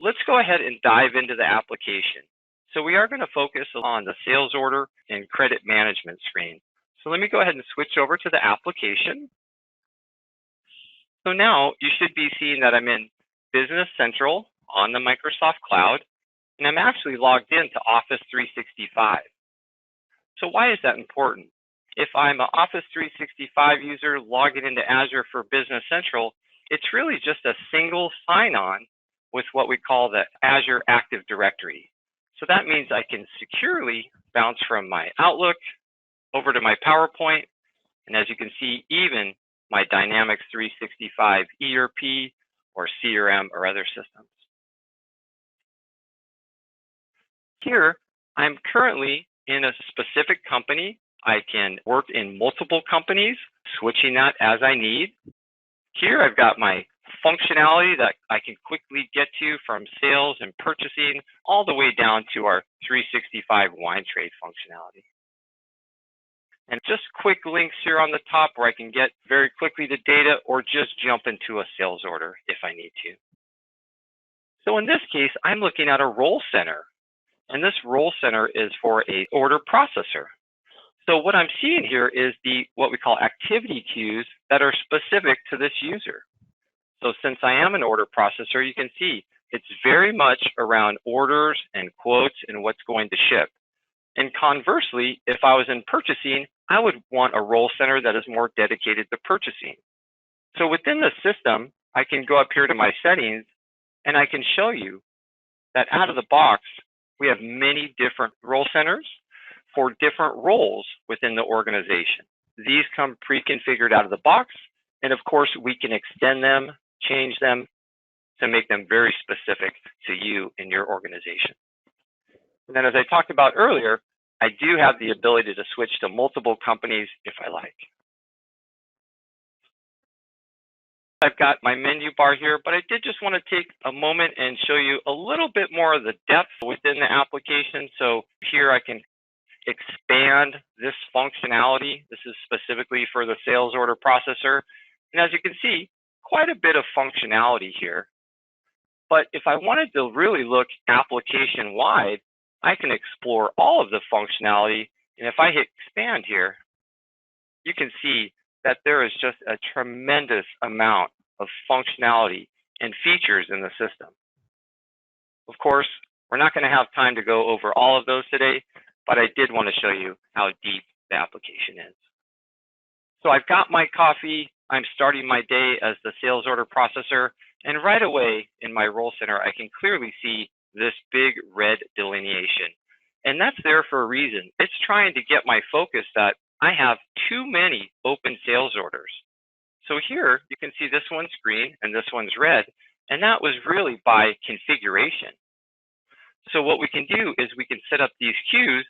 Let's go ahead and dive into the application. So we are going to focus on the sales order and credit management screen. So let me go ahead and switch over to the application. So now you should be seeing that I'm in Business Central on the Microsoft Cloud, and I'm actually logged into Office 365. So why is that important? If I'm an Office 365 user logging into Azure for Business Central, it's really just a single sign-on with what we call the Azure Active Directory. So that means I can securely bounce from my Outlook over to my PowerPoint, and as you can see, even my Dynamics 365 ERP or CRM or other systems. Here, I'm currently in a specific company. I can work in multiple companies, switching that as I need. Here, I've got my functionality that I can quickly get to from sales and purchasing all the way down to our 365 WineTrade functionality. And just quick links here on the top where I can get very quickly the data or just jump into a sales order if I need to. So in this case, I'm looking at a role center, and this role center is for a order processor. So what I'm seeing here is what we call activity queues that are specific to this user. So since I am an order processor, you can see it's very much around orders and quotes and what's going to ship. And conversely, if I was in purchasing, I would want a role center that is more dedicated to purchasing. So within the system, I can go up here to my settings, and I can show you that out of the box, we have many different role centers for different roles within the organization. These come pre-configured out of the box, and of course, we can extend them, change them to make them very specific to you and your organization. And then as I talked about earlier, I do have the ability to switch to multiple companies if I like. I've got my menu bar here, but I did just want to take a moment and show you a little bit more of the depth within the application. So here I can expand this functionality. This is specifically for the sales order processor. And as you can see, quite a bit of functionality here. But if I wanted to really look application-wide, I can explore all of the functionality. And if I hit expand here, you can see that there is just a tremendous amount of functionality and features in the system. Of course, we're not going to have time to go over all of those today, but I did want to show you how deep the application is. So I've got my coffee. I'm starting my day as the sales order processor. And right away in my role center, I can clearly see this big red delineation. And that's there for a reason. It's trying to get my focus that I have too many open sales orders. So here you can see this one's green and this one's red, and that was really by configuration. So what we can do is we can set up these queues,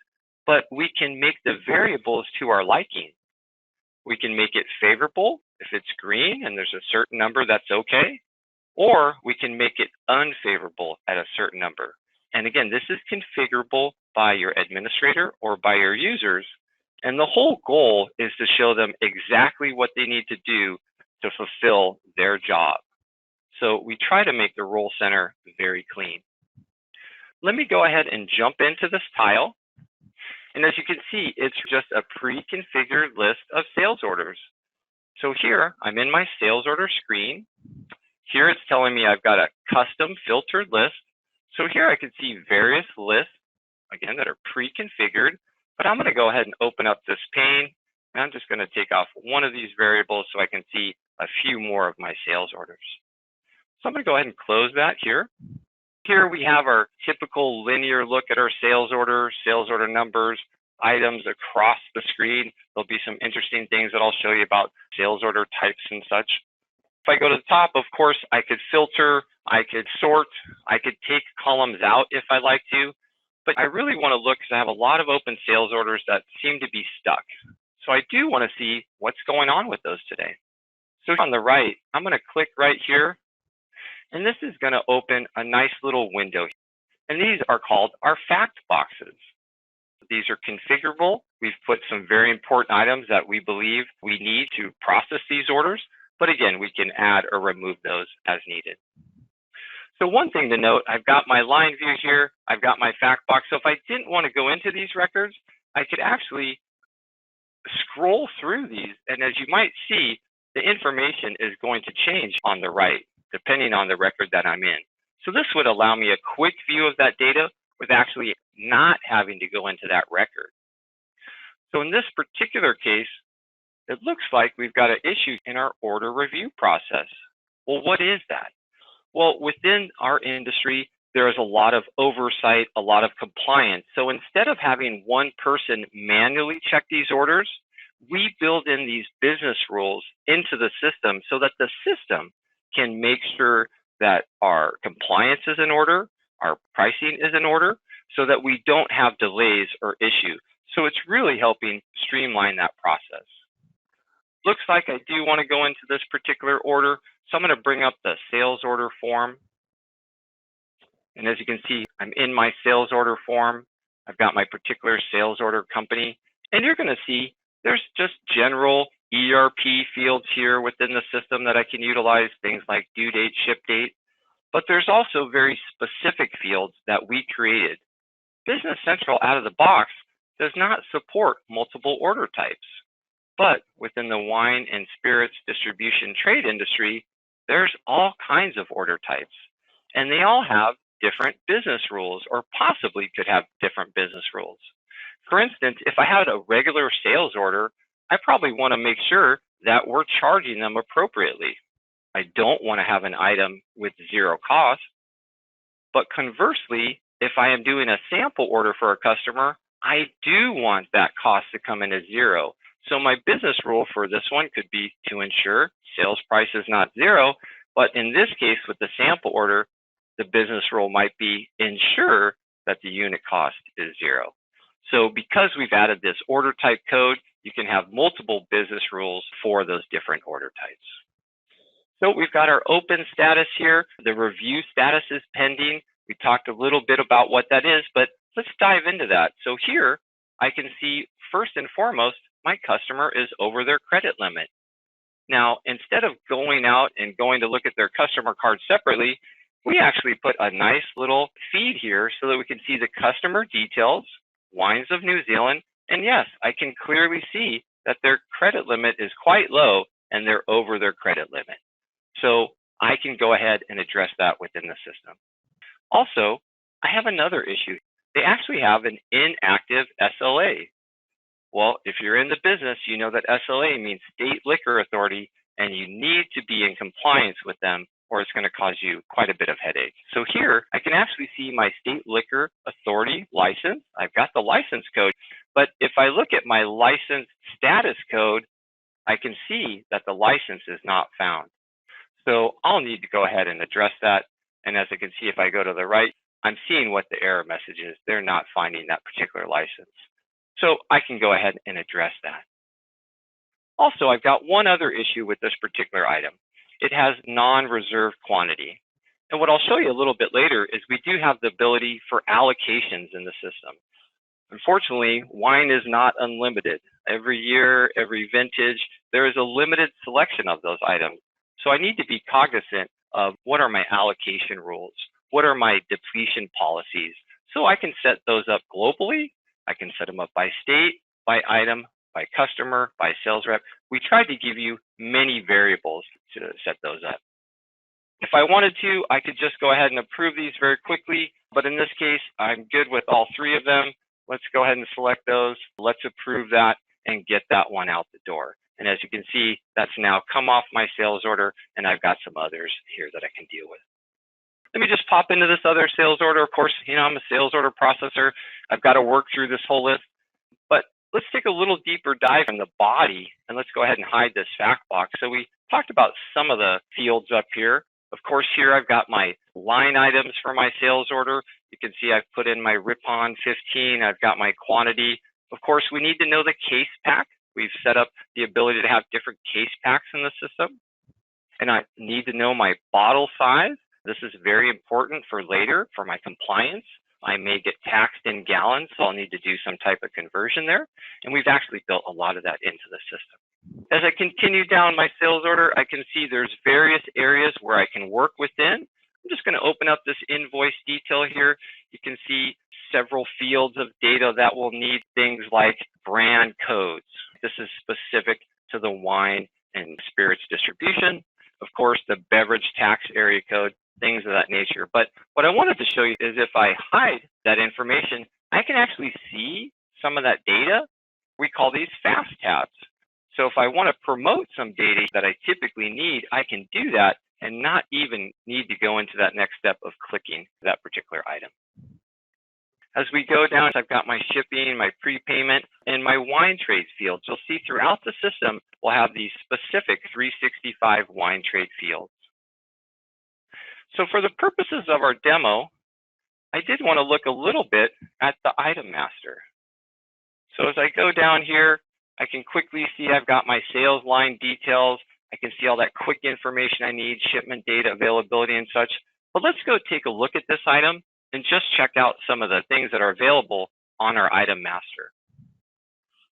but we can make the variables to our liking. We can make it favorable if it's green and there's a certain number that's okay, or we can make it unfavorable at a certain number. And again, this is configurable by your administrator or by your users. And the whole goal is to show them exactly what they need to do to fulfill their job. So we try to make the role center very clean. Let me go ahead and jump into this tile. And as you can see, it's just a pre-configured list of sales orders. So here, I'm in my sales order screen. Here it's telling me I've got a custom filtered list. So here I can see various lists, again, that are pre-configured. But I'm going to go ahead and open up this pane, and I'm just going to take off one of these variables so I can see a few more of my sales orders. So I'm going to go ahead and close that here. Here we have our typical linear look at our sales order numbers, items across the screen. There'll be some interesting things that I'll show you about sales order types and such. If I go to the top, of course, I could filter, I could sort, I could take columns out if I like to. But I really want to look because I have a lot of open sales orders that seem to be stuck. So I do want to see what's going on with those today. So on the right, I'm going to click right here. And this is going to open a nice little window. And these are called our fact boxes. These are configurable. We've put some very important items that we believe we need to process these orders. But again, we can add or remove those as needed. So one thing to note, I've got my line view here, I've got my fact box. So if I didn't want to go into these records, I could actually scroll through these. And as you might see, the information is going to change on the right, depending on the record that I'm in. So this would allow me a quick view of that data with actually not having to go into that record. So in this particular case, it looks like we've got an issue in our order review process. Well, what is that? Well, within our industry, there is a lot of oversight, a lot of compliance. So instead of having one person manually check these orders, we build in these business rules into the system so that the system can make sure that our compliance is in order, our pricing is in order, so that we don't have delays or issues. So it's really helping streamline that process. Looks like I do want to go into this particular order. So I'm going to bring up the sales order form. And as you can see, I'm in my sales order form. I've got my particular sales order company. And you're going to see there's just general ERP fields here within the system that I can utilize, things like due date, ship date. But there's also very specific fields that we created. Business Central out of the box does not support multiple order types. But within the wine and spirits distribution trade industry, there's all kinds of order types, and they all have different business rules, or possibly could have different business rules. For instance, if I had a regular sales order, I probably want to make sure that we're charging them appropriately. I don't want to have an item with zero cost. But conversely, if I am doing a sample order for a customer, I do want that cost to come in as zero. So my business rule for this one could be to ensure sales price is not zero, but in this case with the sample order, the business rule might be ensure that the unit cost is zero. So because we've added this order type code, you can have multiple business rules for those different order types. So we've got our open status here. The review status is pending. We talked a little bit about what that is, but let's dive into that. So here I can see first and foremost, my customer is over their credit limit. Now, instead of going out and going to look at their customer card separately, we actually put a nice little feed here so that we can see the customer details, Wines of New Zealand, and yes, I can clearly see that their credit limit is quite low and they're over their credit limit. So I can go ahead and address that within the system. Also, I have another issue. They actually have an inactive SLA. Well, if you're in the business, you know that SLA means State Liquor Authority, and you need to be in compliance with them or it's going to cause you quite a bit of headache. So here, I can actually see my State Liquor Authority license. I've got the license code, but if I look at my license status code, I can see that the license is not found. So I'll need to go ahead and address that. And as I can see, if I go to the right, I'm seeing what the error message is. They're not finding that particular license. So I can go ahead and address that. Also, I've got one other issue with this particular item. It has non-reserved quantity. And what I'll show you a little bit later is we do have the ability for allocations in the system. Unfortunately, wine is not unlimited. Every year, every vintage, there is a limited selection of those items. So I need to be cognizant of what are my allocation rules, what are my depletion policies. So I can set those up globally. I can set them up by state, by item, by customer, by sales rep. We tried to give you many variables to set those up. If I wanted to, I could just go ahead and approve these very quickly. But in this case, I'm good with all three of them. Let's go ahead and select those. Let's approve that and get that one out the door. And as you can see, that's now come off my sales order, and I've got some others here that I can deal with. Let me just pop into this other sales order. Of course, I'm a sales order processor. I've got to work through this whole list. But let's take a little deeper dive in the body, and let's go ahead and hide this fact box. So we talked about some of the fields up here. Of course, here I've got my line items for my sales order. You can see I've put in my Ripon 15. I've got my quantity. Of course, we need to know the case pack. We've set up the ability to have different case packs in the system. And I need to know my bottle size. This is very important for later for my compliance. I may get taxed in gallons, so I'll need to do some type of conversion there. And we've actually built a lot of that into the system. As I continue down my sales order, I can see there's various areas where I can work within. I'm just going to open up this invoice detail here. You can see several fields of data that will need things like brand codes. This is specific to the wine and spirits distribution. Of course, the beverage tax area code, things of that nature. But what I wanted to show you is if I hide that information, I can actually see some of that data. We call these fast tabs. So if I want to promote some data that I typically need, I can do that and not even need to go into that next step of clicking that particular item. As we go down, I've got my shipping, my prepayment, and my wine trade fields. You'll see throughout the system, we'll have these specific 365 wine trade fields. So for the purposes of our demo, I did want to look a little bit at the item master. So as I go down here, I can quickly see I've got my sales line details. I can see all that quick information I need, shipment data, availability, and such. But let's go take a look at this item and just check out some of the things that are available on our item master.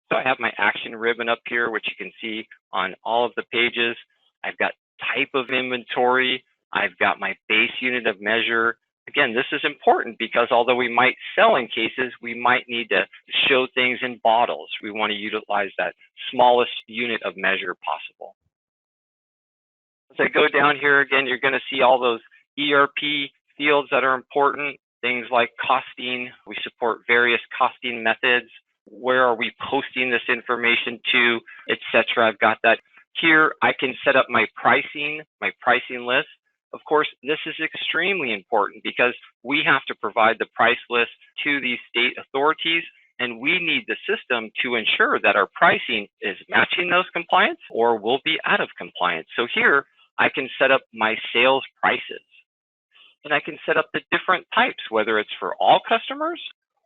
So I have my action ribbon up here, which you can see on all of the pages. I've got type of inventory. I've got my base unit of measure. Again, this is important because although we might sell in cases, we might need to show things in bottles. We want to utilize that smallest unit of measure possible. As I go down here again, you're going to see all those ERP fields that are important, things like costing. We support various costing methods. Where are we posting this information to, etc. I've got that here. I can set up my pricing list. Of course, this is extremely important because we have to provide the price list to these state authorities, and we need the system to ensure that our pricing is matching those compliance or will be out of compliance. So here, I can set up my sales prices. And I can set up the different types, whether it's for all customers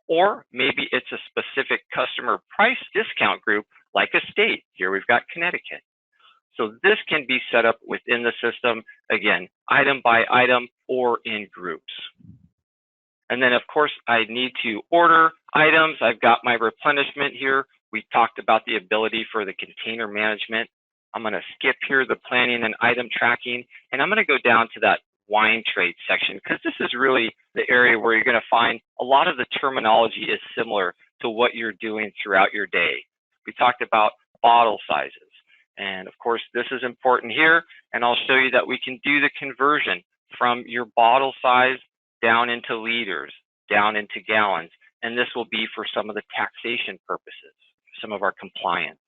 or maybe it's a specific customer price discount group like a state. Here we've got Connecticut. So this can be set up within the system, again, item by item or in groups. And then, of course, I need to order items. I've got my replenishment here. We talked about the ability for the container management. I'm going to skip here the planning and item tracking, and I'm going to go down to that wine trade section because this is really the area where you're going to find a lot of the terminology is similar to what you're doing throughout your day. We talked about bottle sizes. And of course, this is important here, and I'll show you that we can do the conversion from your bottle size down into liters, down into gallons, and this will be for some of the taxation purposes, some of our compliance.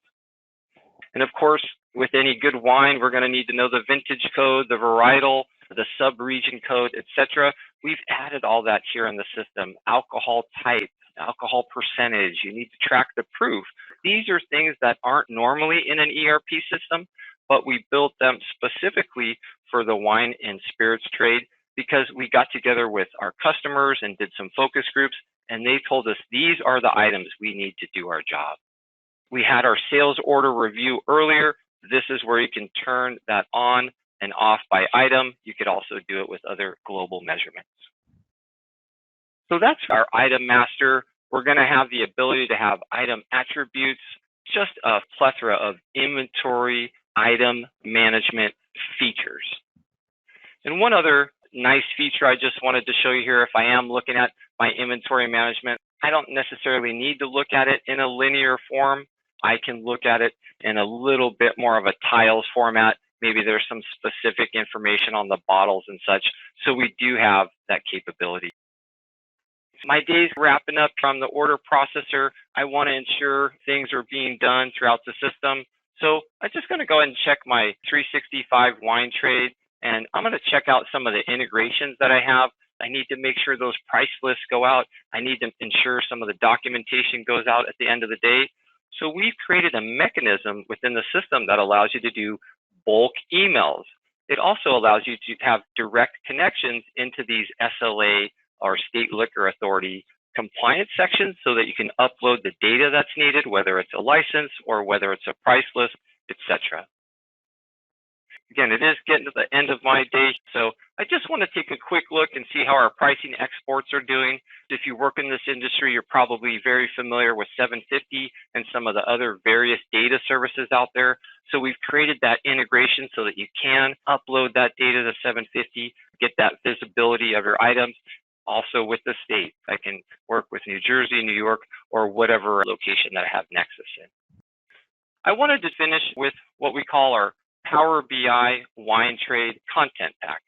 And of course, with any good wine, we're going to need to know the vintage code, the varietal, the sub-region code, etc. We've added all that here in the system. Alcohol type, alcohol percentage, you need to track the proof. These are things that aren't normally in an ERP system, but we built them specifically for the wine and spirits trade because we got together with our customers and did some focus groups, and they told us these are the items we need to do our job. We had our sales order review earlier. This is where you can turn that on and off by item. You could also do it with other global measurements. So that's our item master. We're going to have the ability to have item attributes, just a plethora of inventory item management features. And one other nice feature I just wanted to show you here, if I am looking at my inventory management, I don't necessarily need to look at it in a linear form. I can look at it in a little bit more of a tiles format. Maybe there's some specific information on the bottles and such. So we do have that capability. My day's wrapping up from the order processor. I want to ensure things are being done throughout the system. So I'm just going to go ahead and check my 365 WineTrade, and I'm going to check out some of the integrations that I have. I need to make sure those price lists go out. I need to ensure some of the documentation goes out at the end of the day. So we've created a mechanism within the system that allows you to do bulk emails. It also allows you to have direct connections into these SLA or state liquor authority compliance sections so that you can upload the data that's needed, whether it's a license or whether it's a price list, etc. Again, it is getting to the end of my day, so I just want to take a quick look and see how our pricing exports are doing. If you work in this industry, you're probably very familiar with 750 and some of the other various data services out there. So we've created that integration so that you can upload that data to 750, get that visibility traceability of your items, also with the state. I can work with New Jersey, New York, or whatever location that I have Nexus in. I wanted to finish with what we call our Power BI WineTrade content pack.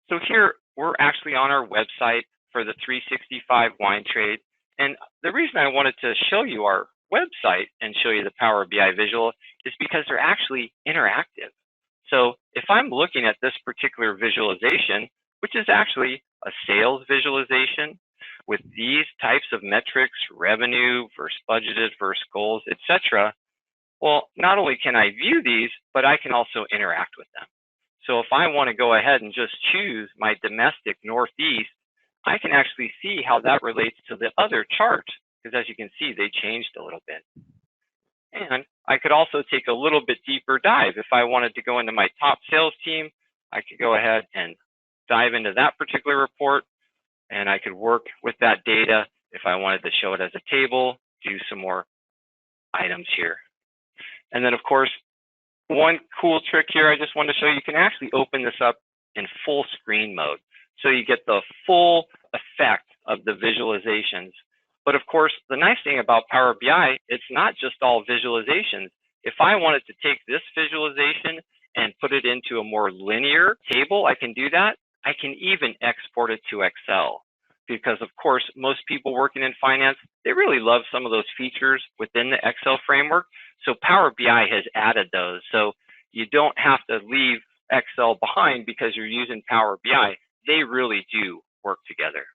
So here, we're actually on our website for the 365 WineTrade. And the reason I wanted to show you our website and show you the Power BI visual is because they're actually interactive. So if I'm looking at this particular visualization, which is actually a sales visualization with these types of metrics, revenue versus budgeted versus goals, etc., well, not only can I view these, but I can also interact with them. So if I want to go ahead and just choose my domestic Northeast, I can actually see how that relates to the other charts, because as you can see, they changed a little bit. And I could also take a little bit deeper dive. If I wanted to go into my top sales team, I could go ahead and dive into that particular report, and I could work with that data if I wanted to show it as a table, do some more items here. And then, of course, one cool trick here I just wanted to show you, you can actually open this up in full screen mode. So you get the full effect of the visualizations. But of course, the nice thing about Power BI, it's not just all visualizations. If I wanted to take this visualization and put it into a more linear table, I can do that. I can even export it to Excel. Because of course, most people working in finance, they really love some of those features within the Excel framework. So Power BI has added those. So you don't have to leave Excel behind because you're using Power BI. They really do work together.